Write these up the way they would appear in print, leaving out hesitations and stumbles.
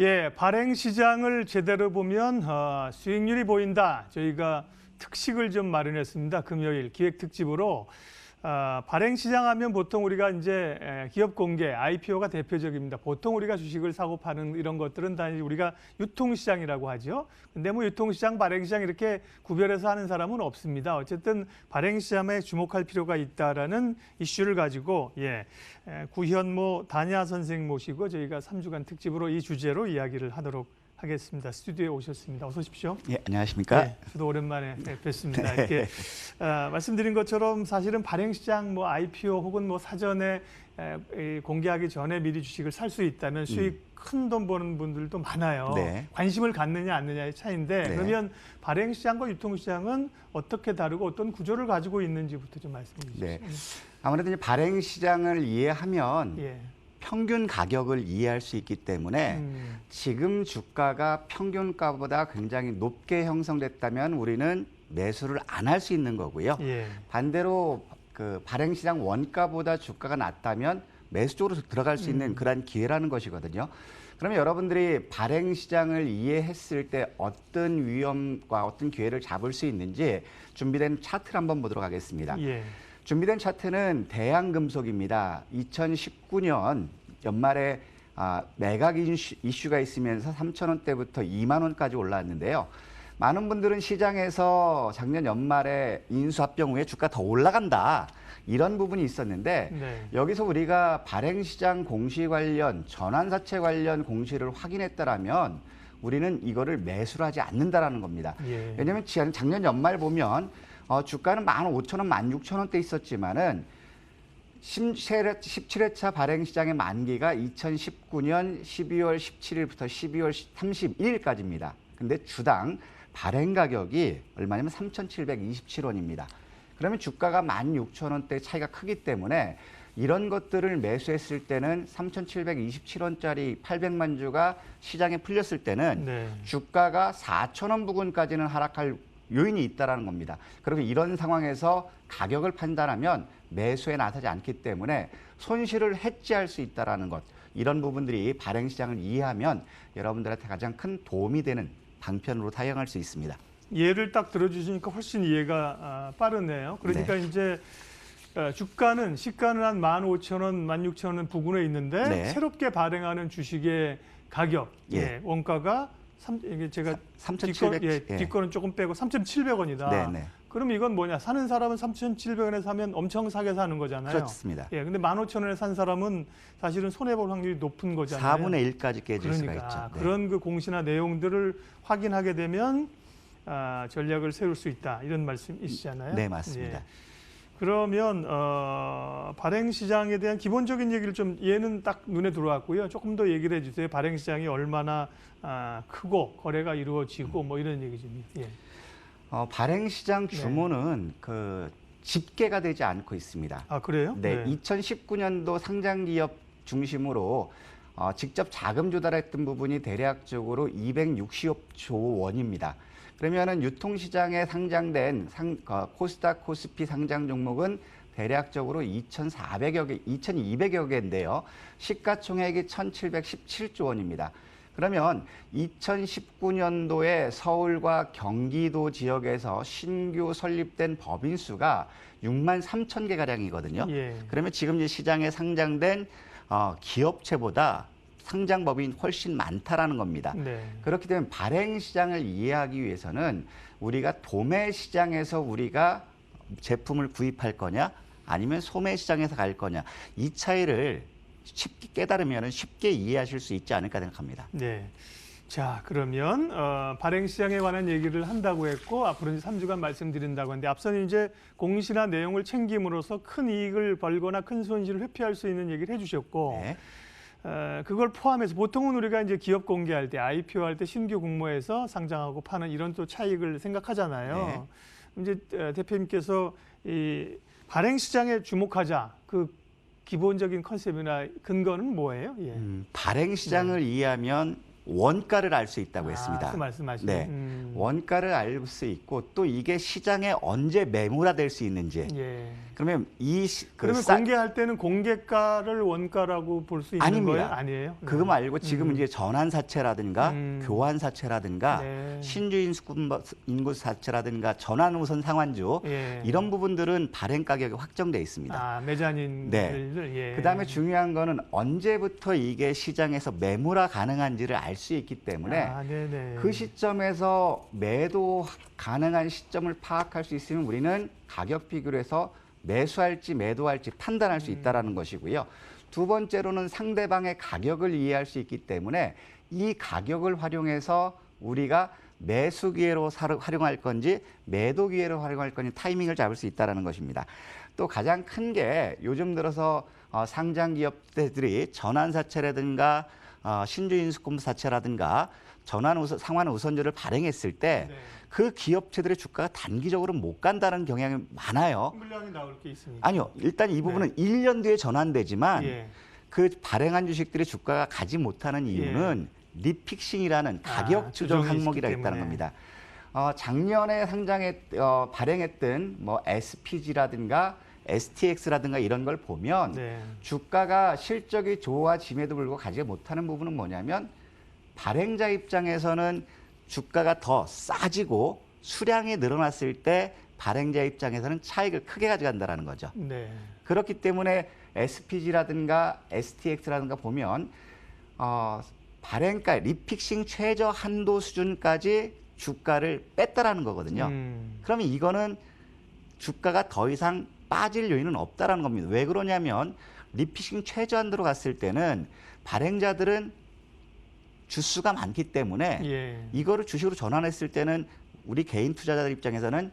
예, 발행 시장을 제대로 보면 수익률이 보인다. 저희가 특식을 좀 마련했습니다. 금요일 기획 특집으로 발행 시장 하면 보통 우리가 이제 기업 공개, IPO가 대표적입니다. 보통 우리가 주식을 사고 파는 이런 것들은 다 우리가 유통시장이라고 하죠. 근데 뭐 유통시장, 발행시장 이렇게 구별해서 하는 사람은 없습니다. 어쨌든 발행시장에 주목할 필요가 있다라는 이슈를 가지고 구현모 단야 선생 모시고 저희가 3주간 특집으로 이 주제로 이야기를 하도록 하겠습니다. 스튜디오에 오셨습니다. 어서 오십시오. 예, 안녕하십니까? 네, 저도 오랜만에 뵙습니다. 이렇게 말씀드린 것처럼 사실은 발행시장, 뭐 IPO 혹은 뭐 사전에 공개하기 전에 미리 주식을 살 수 있다면 수익 큰 돈 버는 분들도 많아요. 네. 관심을 갖느냐 안 느냐의 차이인데 그러면 발행시장과 유통시장은 어떻게 다르고 어떤 구조를 가지고 있는지부터 좀 말씀해 주시죠. 네. 아무래도 이제 발행시장을 이해하면 평균 가격을 이해할 수 있기 때문에 지금 주가가 평균가보다 굉장히 높게 형성됐다면 우리는 매수를 안 할 수 있는 거고요. 반대로 그 발행시장 원가보다 주가가 낮다면 매수 쪽으로 들어갈 수 있는 그런 기회라는 것이거든요. 그러면 여러분들이 발행시장을 이해했을 때 어떤 위험과 어떤 기회를 잡을 수 있는지 준비된 차트를 한번 보도록 하겠습니다. 준비된 차트는 대양금속입니다. 2019년 연말에 매각 이슈가 있으면서 3,000원대부터 2만 원까지 올라왔는데요. 많은 분들은 시장에서 작년 연말에 인수합병 후에 주가 더 올라간다. 이런 부분이 있었는데 여기서 우리가 발행시장 공시 관련, 전환사채 관련 공시를 확인했다라면 우리는 이거를 매수를 하지 않는다라는 겁니다. 왜냐하면 작년 연말 보면 주가는 15,000원, 16,000원대 있었지만은 17회차 발행시장의 만기가 2019년 12월 17일부터 12월 31일까지입니다. 근데 주당 발행 가격이 얼마냐면 3,727원입니다. 그러면 주가가 16,000원대 차이가 크기 때문에 이런 것들을 매수했을 때는 3,727원짜리 800만 주가 시장에 풀렸을 때는 주가가 4,000원 부근까지는 하락할 요인이 있다는 겁니다. 그리고 이런 상황에서 가격을 판단하면 매수에 나서지 않기 때문에 손실을 해지할 수 있다는 것. 이런 부분들이 발행시장을 이해하면 여러분들한테 가장 큰 도움이 되는 방편으로 사용할 수 있습니다. 예를 딱 들어주시니까 훨씬 이해가 빠르네요. 그러니까 이제 주가는 시가는 한 15,000원, 16,000원 부근에 있는데 새롭게 발행하는 주식의 가격, 원가가 제가 3,700. 뒷거는 조금 빼고 3,700원이다. 그럼 이건 뭐냐? 사는 사람은 3,700원에 사면 엄청 사게 사는 거잖아요. 그렇습니다. 근데 15,000원에 산 사람은 사실은 손해볼 확률이 높은 거잖아요. 4분의 1까지 깨질 수가 있죠. 그런 그 공시나 내용들을 확인하게 되면 전략을 세울 수 있다. 이런 말씀이시잖아요. 네, 맞습니다. 그러면 발행시장에 대한 기본적인 얘기를 좀 얘는 딱 눈에 들어왔고요. 조금 더 얘기를 해주세요. 발행시장이 얼마나 크고 거래가 이루어지고 뭐 이런 얘기 좀. 발행시장 규모는 그 집계가 되지 않고 있습니다. 아, 그래요? 네, 2019년도 상장기업 중심으로 직접 자금 조달했던 부분이 대략적으로 260조 원입니다. 그러면은 유통시장에 상장된 코스닥, 코스피 상장 종목은 대략적으로 2,200여 개인데요. 시가총액이 1,717조 원입니다. 그러면 2019년도에 서울과 경기도 지역에서 신규 설립된 법인 수가 6만 3천 개 가량이거든요. 그러면 지금 이제 시장에 상장된 기업체보다 상장 법인이 훨씬 많다라는 겁니다. 그렇기 때문에 발행 시장을 이해하기 위해서는 우리가 도매 시장에서 우리가 제품을 구입할 거냐 아니면 소매 시장에서 갈 거냐 이 차이를 쉽게 깨달으면 쉽게 이해하실 수 있지 않을까 생각합니다. 자, 그러면 발행 시장에 관한 얘기를 한다고 했고 앞으로 이제 3주간 말씀드린다고 했는데 앞서는 이제 공시나 내용을 챙김으로써 큰 이익을 벌거나 큰 손실을 회피할 수 있는 얘기를 해주셨고 그걸 포함해서 보통은 우리가 이제 기업 공개할 때 IPO 할 때 신규 공모해서 상장하고 파는 이런 또 차익을 생각하잖아요. 이제 대표님께서 이 발행 시장에 주목하자 그 기본적인 컨셉이나 근거는 뭐예요? 발행 시장을 이해하면 원가를 알 수 있다고 했습니다. 그 말씀하시네. 원가를 알 수 있고 또 이게 시장에 언제 매물화될 수 있는지. 예. 그러면 그러면 공개할 때는 공개가를 원가라고 볼 수 있는 아닙니다. 거예요? 아니에요? 그거 말고 지금 이제 전환사채라든가 교환사채라든가 네. 신주 인구사채라든가 전환우선 상환주 예. 이런 부분들은 발행 가격이 확정돼 있습니다. 아, 매자님들. 네. 예. 그다음에 중요한 거는 언제부터 이게 시장에서 매물화 가능한지를 알 수 있기 때문에 아, 네네. 그 시점에서 매도 가능한 시점을 파악할 수 있으면 우리는 가격 비교를 해서 매수할지 매도할지 판단할 수 있다는 것이고요. 두 번째로는 상대방의 가격을 이해할 수 있기 때문에 이 가격을 활용해서 우리가 매수 기회로 활용할 건지 매도 기회로 활용할 건지 타이밍을 잡을 수 있다는 것입니다. 또 가장 큰 게 요즘 들어서 상장 기업들이 전환사채라든가 신주인수권사채라든가 상환우선주를 발행했을 때 그 기업체들의 주가가 단기적으로 못 간다는 경향이 많아요. 물량이 나올 게 있습니다. 아니요. 일단 이 부분은 1년 뒤에 전환되지만 그 발행한 주식들의 주가가 가지 못하는 이유는 리픽싱이라는 가격 조정 항목이라 있다는 겁니다. 작년에 발행했던 뭐 SPG라든가 STX라든가 이런 걸 보면 주가가 실적이 좋아짐에도 불구하고 가지 못하는 부분은 뭐냐면 발행자 입장에서는 주가가 더 싸지고 수량이 늘어났을 때 발행자 입장에서는 차익을 크게 가져간다는 거죠. 그렇기 때문에 SPG라든가 STX라든가 보면 발행가 리픽싱 최저 한도 수준까지 주가를 뺐다라는 거거든요. 그러면 이거는 주가가 더 이상 빠질 요인은 없다라는 겁니다. 왜 그러냐면 리픽싱 최저 한도로 갔을 때는 발행자들은 주수가 많기 때문에 이거를 주식으로 전환했을 때는 우리 개인 투자자들 입장에서는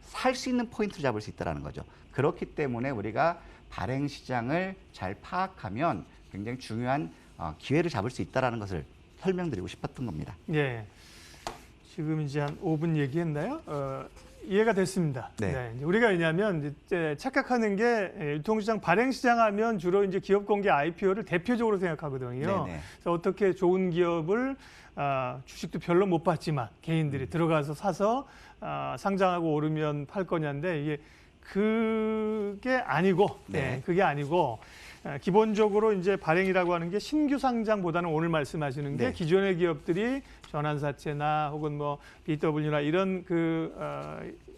살 수 있는 포인트를 잡을 수 있다는 거죠. 그렇기 때문에 우리가 발행 시장을 잘 파악하면 굉장히 중요한 기회를 잡을 수 있다는 것을 설명드리고 싶었던 겁니다. 예. 지금 이제 한 5분 얘기했나요? 이해가 됐습니다. 이제 우리가 왜냐하면 이제 착각하는 게 유통시장, 발행시장 하면 주로 이제 기업 공개 IPO를 대표적으로 생각하거든요. 그래서 어떻게 좋은 기업을 주식도 별로 못 봤지만 개인들이 들어가서 사서 상장하고 오르면 팔 거냐인데 이게 그게 아니고, 그게 아니고 기본적으로 이제 발행이라고 하는 게 신규 상장보다는 오늘 말씀하시는 게 기존의 기업들이 전환사채나 혹은 뭐 BW나 이런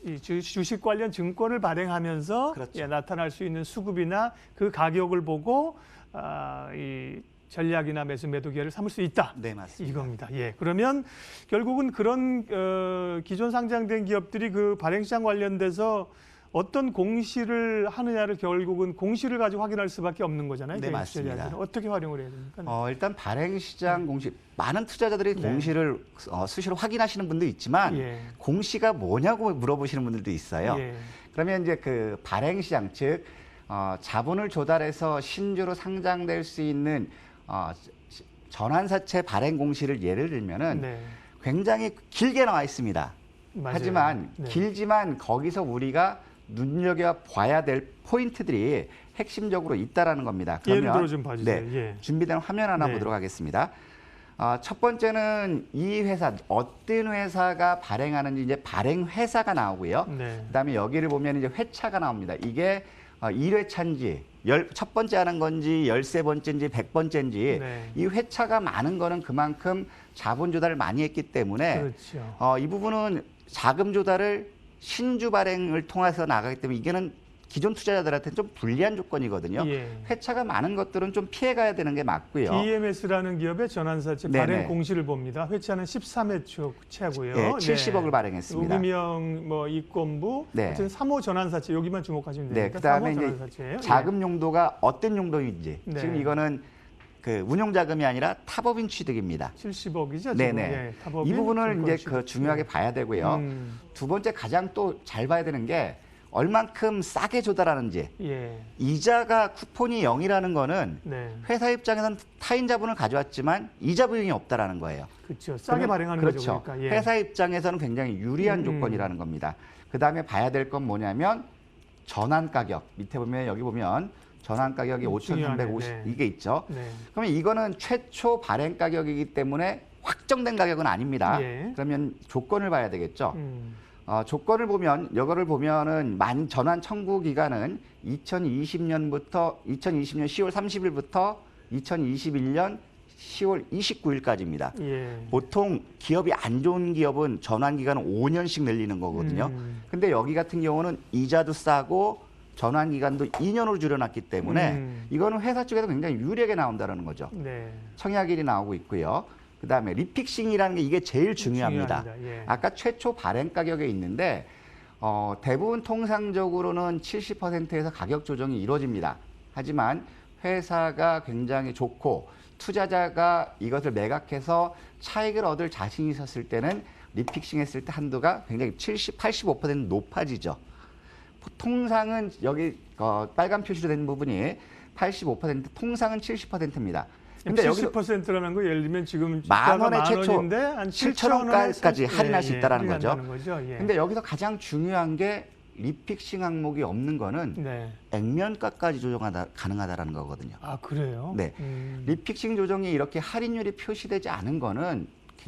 이 주식 관련 증권을 발행하면서 나타날 수 있는 수급이나 그 가격을 보고 이 전략이나 매도 기회를 삼을 수 있다. 네, 맞습니다. 이겁니다. 그러면 결국은 그런 기존 상장된 기업들이 그 발행시장 관련돼서 어떤 공시를 하느냐를 결국은 공시를 가지고 확인할 수밖에 없는 거잖아요. 네, 맞습니다. 어떻게 활용을 해야 됩니까? 일단 발행시장 공시, 많은 투자자들이 공시를 수시로 확인하시는 분도 있지만 공시가 뭐냐고 물어보시는 분들도 있어요. 그러면 이제 그 발행시장, 즉 자본을 조달해서 신주로 상장될 수 있는 전환사채 발행 공시를 예를 들면은 굉장히 길게 나와 있습니다. 하지만 길지만 거기서 우리가 눈여겨봐야 될 포인트들이 핵심적으로 있다라는 겁니다. 그러면 예를 들어 좀 봐주세요. 준비된 화면 하나 보도록 하겠습니다. 첫 번째는 이 회사, 어떤 회사가 발행하는지 이제 발행 회사가 나오고요. 그다음에 여기를 보면 이제 회차가 나옵니다. 이게 1회차인지 첫 번째 하는 건지 13번째인지 100번째인지 이 회차가 많은 거는 그만큼 자본 조달을 많이 했기 때문에 이 부분은 자금 조달을 신주 발행을 통해서 나가기 때문에 이게는 기존 투자자들한테는 좀 불리한 조건이거든요. 회차가 많은 것들은 좀 피해가야 되는 게 맞고요. DMS라는 기업의 전환사채 발행 공시를 봅니다. 회차는 13회차고요. 70억을 발행했습니다. 우금형 이권부, 하여튼 3호 전환사채 여기만 주목하시면 됩니다. 그다음에 이제 자금 용도가 어떤 용도인지 지금 이거는 그 운용 자금이 아니라 타법인 취득입니다. 70억이죠. 이 부분을 이제 중요하게 봐야 되고요. 두 번째 가장 또 잘 봐야 되는 게 얼만큼 싸게 조달하는지. 이자가 쿠폰이 0이라는 거는 회사 입장에서는 타인 자본을 가져왔지만 이자 비용이 없다라는 거예요. 그렇죠. 싸게 발행하는 거죠. 그러니까. 회사 입장에서는 굉장히 유리한 조건이라는 겁니다. 그다음에 봐야 될 건 뭐냐면 전환 가격. 밑에 보면 여기 보면 전환 가격이 5,350 이게 있죠. 그러면 이거는 최초 발행 가격이기 때문에 확정된 가격은 아닙니다. 예. 그러면 조건을 봐야 되겠죠. 조건을 보면 이거를 보면은 전환 청구 기간은 2020년 10월 30일부터 2021년 10월 29일까지입니다. 예. 보통 기업이 안 좋은 기업은 전환 기간을 5년씩 늘리는 거거든요. 근데 여기 같은 경우는 이자도 싸고 전환 기간도 2년으로 줄여놨기 때문에 이거는 회사 쪽에서 굉장히 유리하게 나온다는 거죠. 네. 청약일이 나오고 있고요. 그다음에 리픽싱이라는 게 이게 제일 중요합니다. 예. 아까 최초 발행 가격에 있는데 대부분 통상적으로는 70%에서 가격 조정이 이루어집니다. 하지만 회사가 굉장히 좋고 투자자가 이것을 매각해서 차익을 얻을 자신이 있었을 때는 리픽싱 했을 때 한도가 굉장히 85% 높아지죠. 통상은 여기 빨간 표시로 된 부분이 85%, 통상은 70%입니다. 근데 70%라는 거 예를 들면 지금 만 원에 최초 7천 원까지 할인할 수 있다는 거죠. 예. 근데 여기서 가장 중요한 게 리픽싱 항목이 없는 거는 네. 액면가까지 가능하다라는 거거든요. 아, 그래요? 네. 리픽싱 조정이 이렇게 할인율이 표시되지 않은 거는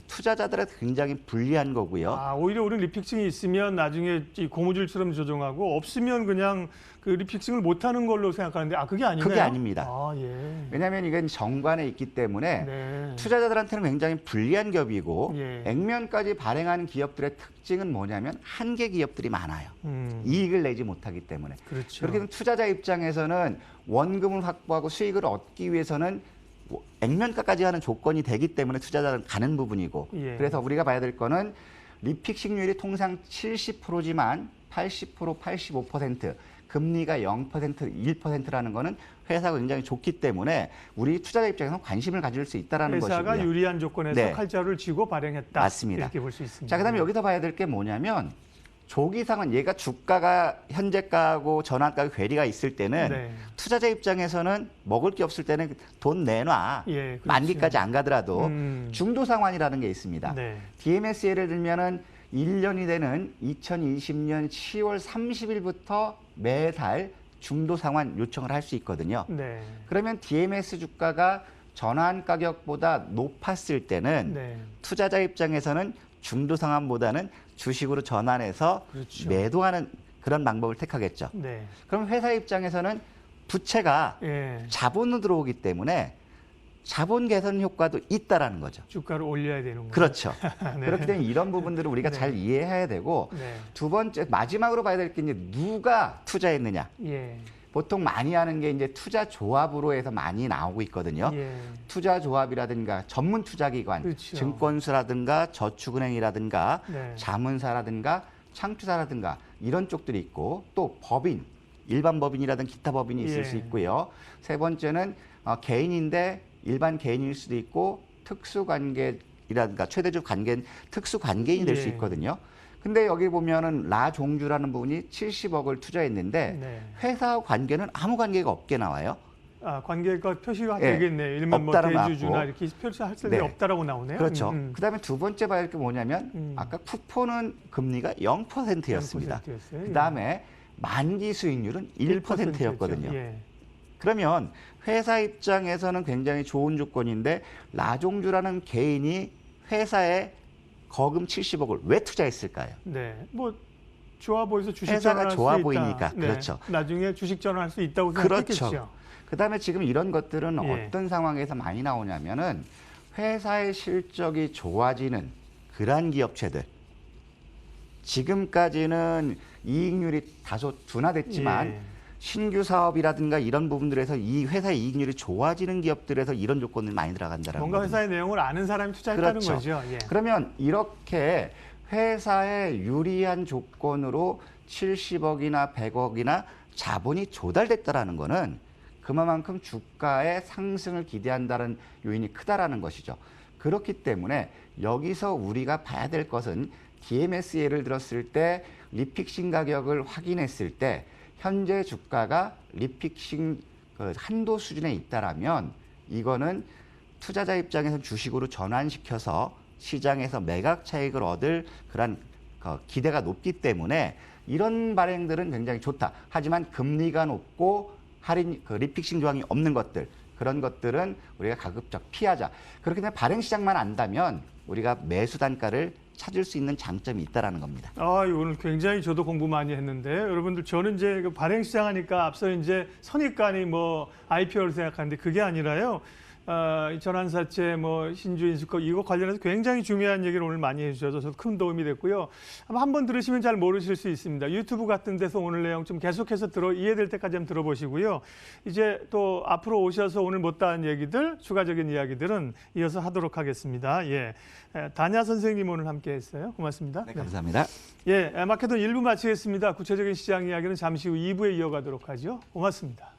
투자자들한테 굉장히 불리한 거고요. 아, 오히려 우리 리픽싱이 있으면 나중에 이 고무줄처럼 조정하고 없으면 그냥 그 리픽싱을 못하는 걸로 생각하는데 그게 아니네요? 그게 아닙니다. 아, 예. 왜냐하면 이건 정관에 있기 때문에 네. 투자자들한테는 굉장히 불리한 기업이고 예. 액면까지 발행하는 기업들의 특징은 뭐냐면 한계 기업들이 많아요. 이익을 내지 못하기 때문에. 그렇죠. 그렇게 되면 투자자 입장에서는 원금을 확보하고 수익을 얻기 위해서는 액면가까지 하는 조건이 되기 때문에 투자자는 가는 부분이고 예. 그래서 우리가 봐야 될 거는 리픽싱률이 통상 70%지만 80%, 85% 금리가 0%, 1%라는 거는 회사가 굉장히 좋기 때문에 우리 투자자 입장에서 관심을 가질 수 있다는 것이고요. 회사가 유리한 조건에서 네. 칼자루를 쥐고 발행했다. 맞습니다. 이렇게 볼 수 있습니다. 자, 그다음에 여기서 봐야 될 게 뭐냐면 조기상환, 얘가 주가가 현재가하고 전환가가 괴리가 있을 때는 네. 투자자 입장에서는 먹을 게 없을 때는 돈 내놔. 예, 그렇죠. 만기까지 안 가더라도 중도상환이라는 게 있습니다. 네. DMS 예를 들면은 1년이 되는 2020년 10월 30일부터 매달 중도상환 요청을 할 수 있거든요. 네. 그러면 DMS 주가가 전환 가격보다 높았을 때는 네. 투자자 입장에서는 중도상환보다는 주식으로 전환해서 그렇죠. 매도하는 그런 방법을 택하겠죠. 네. 그럼 회사 입장에서는 부채가 예. 자본으로 들어오기 때문에 자본 개선 효과도 있다라는 거죠. 주가를 올려야 되는 거죠. 그렇죠. 네. 그렇기 때문에 이런 부분들을 우리가 네. 잘 이해해야 되고 네. 두 번째 마지막으로 봐야 될 게 이제 누가 투자했느냐. 예. 보통 많이 하는 게 이제 투자 조합으로 해서 많이 나오고 있거든요. 예. 투자 조합이라든가 전문 투자기관, 그렇죠. 증권수라든가 저축은행이라든가 네. 자문사라든가 창투사라든가 이런 쪽들이 있고 또 법인, 일반 법인이라든가 기타 법인이 있을 예. 수 있고요. 세 번째는 개인인데 일반 개인일 수도 있고 특수관계이라든가 최대적 관계는 특수관계인이 될 수 예. 있거든요. 근데 여기 보면은 라종주라는 부분이 70억을 투자했는데 네. 회사와 관계는 아무 관계가 없게 나와요. 아, 관계가 표시가 예. 되겠네요. 일면 뭐 없다라고 대주주나 나왔고. 이렇게 표시할 때 네. 없다라고 나오네요. 그렇죠. 그다음에 두 번째 봐야 할 게 뭐냐면 아까 쿠폰은 금리가 0%였습니다. 0%였어요. 그다음에 만기 수익률은 1%였거든요. 예. 그러면 회사 입장에서는 굉장히 좋은 조건인데 라종주라는 개인이 회사에 거금 70억을 왜 투자했을까요? 네. 뭐 좋아 보여서 주식 회사가 전환할 좋아 수 있다. 보이니까. 네. 그렇죠. 나중에 주식 전환할 수 있다고 그렇죠. 생각했겠죠. 그다음에 지금 이런 것들은 예. 어떤 상황에서 많이 나오냐면은 회사의 실적이 좋아지는 그러한 기업체들 지금까지는 이익률이 다소 둔화됐지만 예. 신규 사업이라든가 이런 부분들에서 이 회사의 이익률이 좋아지는 기업들에서 이런 조건이 많이 들어간다는 뭔가 거죠. 회사의 내용을 아는 사람이 투자했다는 그렇죠. 거죠. 예. 그러면 이렇게 회사의 유리한 조건으로 70억이나 100억이나 자본이 조달됐다라는 거는 그만큼 주가의 상승을 기대한다는 요인이 크다라는 것이죠. 그렇기 때문에 여기서 우리가 봐야 될 것은 DMS 예를 들었을 때 리픽싱 가격을 확인했을 때 현재 주가가 리픽싱 한도 수준에 있다라면 이거는 투자자 입장에서 주식으로 전환시켜서 시장에서 매각 차익을 얻을 그런 기대가 높기 때문에 이런 발행들은 굉장히 좋다. 하지만 금리가 높고 할인 리픽싱 조항이 없는 것들 그런 것들은 우리가 가급적 피하자. 그렇기 때문에 발행시장만 안다면 우리가 매수 단가를 찾을 수 있는 장점이 있다라는 겁니다. 오늘 굉장히 저도 공부 많이 했는데 여러분들 저는 이제 그 발행시장 하니까 앞서 이제 선입관이 뭐 IPO를 생각하는데 그게 아니라요. 전환사채, 뭐 신주인수법 이거 관련해서 굉장히 중요한 얘기를 오늘 많이 해주셔서 저도 큰 도움이 됐고요. 아마 한번 들으시면 잘 모르실 수 있습니다. 유튜브 같은 데서 오늘 내용 좀 계속해서 이해될 때까지 한번 들어보시고요. 이제 또 앞으로 오셔서 오늘 못다한 얘기들, 추가적인 이야기들은 이어서 하도록 하겠습니다. 예, 다냐 선생님 오늘 함께했어요. 고맙습니다. 네, 감사합니다. 예, 마케돈 1부 마치겠습니다. 구체적인 시장 이야기는 잠시 후 2부에 이어가도록 하죠. 고맙습니다.